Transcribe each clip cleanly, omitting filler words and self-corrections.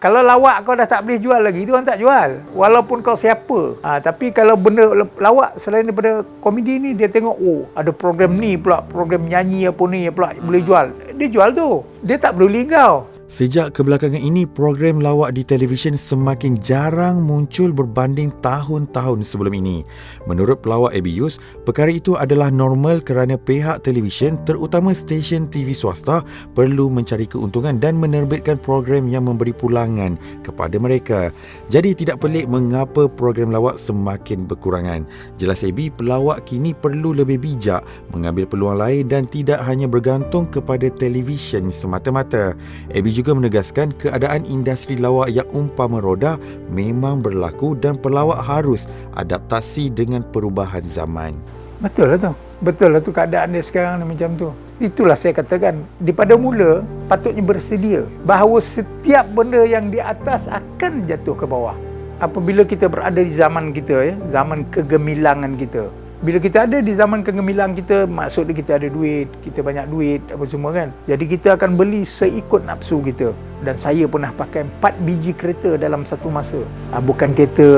Kalau lawak kau dah tak boleh jual lagi, dia orang tak jual. Walaupun kau siapa. Tapi kalau benda lawak selain daripada komedi ni, dia tengok, oh ada program ni pula, program nyanyi apa ni pula boleh jual. Dia jual tu. Dia tak peduli kau. Sejak kebelakangan ini, program lawak di televisyen semakin jarang muncul berbanding tahun-tahun sebelum ini. Menurut pelawak Abiyus, perkara itu adalah normal kerana pihak televisyen, terutama stesen TV swasta, perlu mencari keuntungan dan menerbitkan program yang memberi pulangan kepada mereka. Jadi tidak pelik mengapa program lawak semakin berkurangan. Jelas Abi, pelawak kini perlu lebih bijak, mengambil peluang lain dan tidak hanya bergantung kepada televisyen semata-mata. Abi juga menegaskan keadaan industri lawak yang umpama roda memang berlaku dan pelawak harus adaptasi dengan perubahan zaman. Betul lah tu. Betul lah tu keadaan dia sekarang ni macam tu. Itulah saya katakan, daripada mula patutnya bersedia bahawa setiap benda yang di atas akan jatuh ke bawah. Apabila kita berada di zaman kita, zaman kegemilangan kita. Bila kita ada di zaman kegemilangan kita, maksudnya kita ada duit, kita banyak duit, apa semua kan. Jadi kita akan beli seikut nafsu kita. Dan saya pernah pakai 4 biji kereta dalam satu masa. Bukan kereta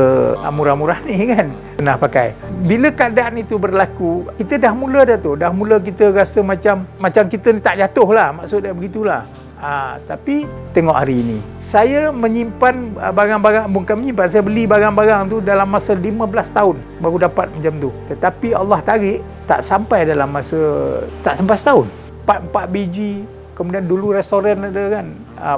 murah-murah ni kan. Pernah pakai. Bila keadaan itu berlaku, kita dah mula kita rasa macam kita ni tak jatuh lah. Maksudnya begitulah. Tapi tengok hari ini, saya menyimpan barang-barang, bukan menyimpan, saya beli barang-barang tu dalam masa 15 tahun baru dapat macam tu. Tetapi Allah tarik, tak sampai setahun. 4 biji. Kemudian dulu restoran ada kan,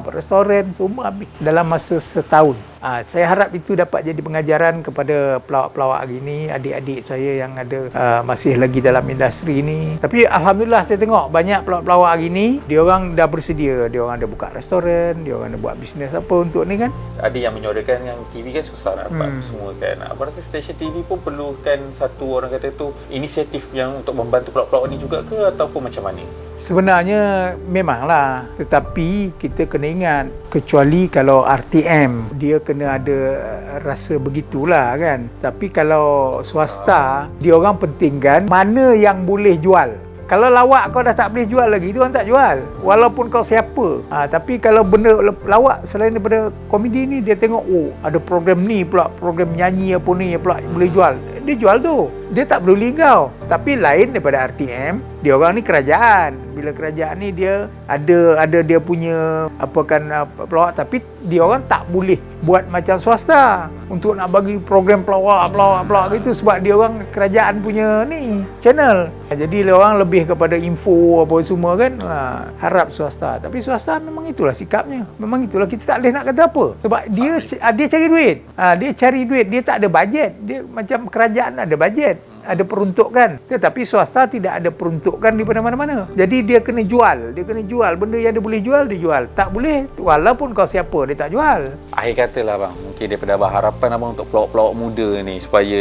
restoran semua habis dalam masa setahun. Saya harap itu dapat jadi pengajaran kepada pelawak-pelawak hari ini, adik-adik saya yang ada masih lagi dalam industri ini. Tapi alhamdulillah saya tengok banyak pelawak-pelawak hari ini, dia orang dah bersedia, dia orang ada buka restoran, dia orang ada buat bisnes apa untuk ni kan. Ada yang menyorakan yang TV kan susah nak dapat semua kan. Abang rasa stesen TV pun perlukan satu, orang kata tu, inisiatif yang untuk membantu pelawak-pelawak ni juga ke, ataupun macam mana? Sebenarnya memanglah, tetapi kita kena ingat, kecuali kalau RTM dia kena ada rasa begitulah kan. Tapi kalau swasta, dia orang pentingkan mana yang boleh jual. Kalau lawak kau dah tak boleh jual lagi, dia orang tak jual. Walaupun kau siapa. Tapi kalau benda lawak selain daripada komedi ni, dia tengok, oh ada program ni pula, program nyanyi apa ni pula boleh jual. Dia jual tu. Dia tak peduli kau. Tapi lain daripada RTM, dia orang ni kerajaan. Bila kerajaan ni dia ada dia punya pelawak, tapi dia orang tak boleh buat macam swasta untuk nak bagi program pelawak gitu, sebab dia orang kerajaan punya ni channel. Jadi dia orang lebih kepada info apa semua kan. Harap swasta. Tapi swasta memang itulah sikapnya. Memang itulah, kita tak boleh nak kata apa. Sebab dia cari duit. Dia cari duit, dia tak ada bajet. Dia macam kerajaan ada bajet, ada peruntukan. Tetapi swasta tidak ada peruntukan di mana-mana. Jadi dia kena jual. Benda yang dia boleh jual, dia jual. Tak boleh, walaupun kau siapa, dia tak jual. Akhir katalah bang, mungkin daripada abang, harapan abang untuk pelawak-pelawak muda ni, supaya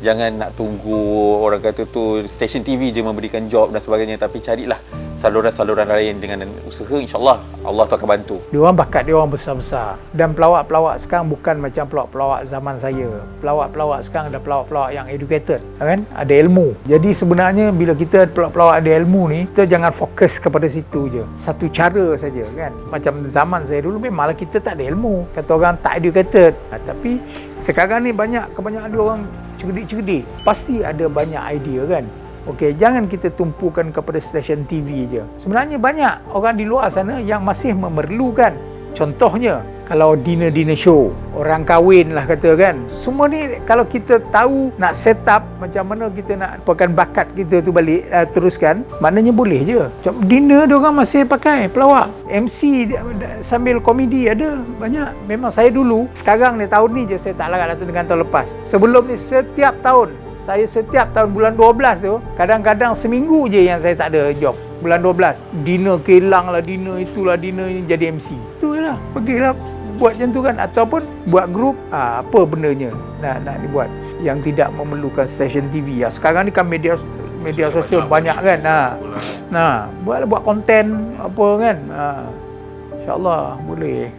jangan nak tunggu orang kata tu stesen TV je memberikan job dan sebagainya, tapi carilah saluran-saluran lain dengan usaha, insyaAllah Allah tu akan bantu. Dia orang bakat dia orang besar-besar. Dan pelawak-pelawak sekarang bukan macam pelawak-pelawak zaman saya. Pelawak-pelawak sekarang ada pelawak-pelawak yang educated, kan? Ada ilmu. Jadi sebenarnya bila kita pelawak-pelawak ada ilmu ni, kita jangan fokus kepada situ je. Satu cara saja kan. Macam zaman saya dulu memanglah kita tak ada ilmu. Kata orang tak educated. Tapi sekarang ni kebanyakan dia orang cerdik-cerdik. Pasti ada banyak idea kan. Okey, jangan kita tumpukan kepada stesen TV je. Sebenarnya banyak orang di luar sana yang masih memerlukan. Contohnya, kalau dinner show, orang kahwin lah kata kan. Semua ni kalau kita tahu nak set up macam mana kita nak bakat kita tu balik teruskan, maknanya boleh je. Macam dinner dia orang masih pakai pelawak. MC sambil komedi ada banyak. Memang saya dulu, sekarang ni tahun ni je saya tak larat dengan tahun lepas. Sebelum ni setiap tahun bulan 12 tu, kadang-kadang seminggu je yang saya tak ada job. Bulan 12, dinner kilang lah, dinner itulah, dinner ini jadi MC. Itulah, pergilah buat macam tu kan. Ataupun buat grup, apa bendanya nak dibuat yang tidak memerlukan stesen TV. Sekarang ni kan media sosial banyak kan. Buat konten apa kan. InsyaAllah boleh.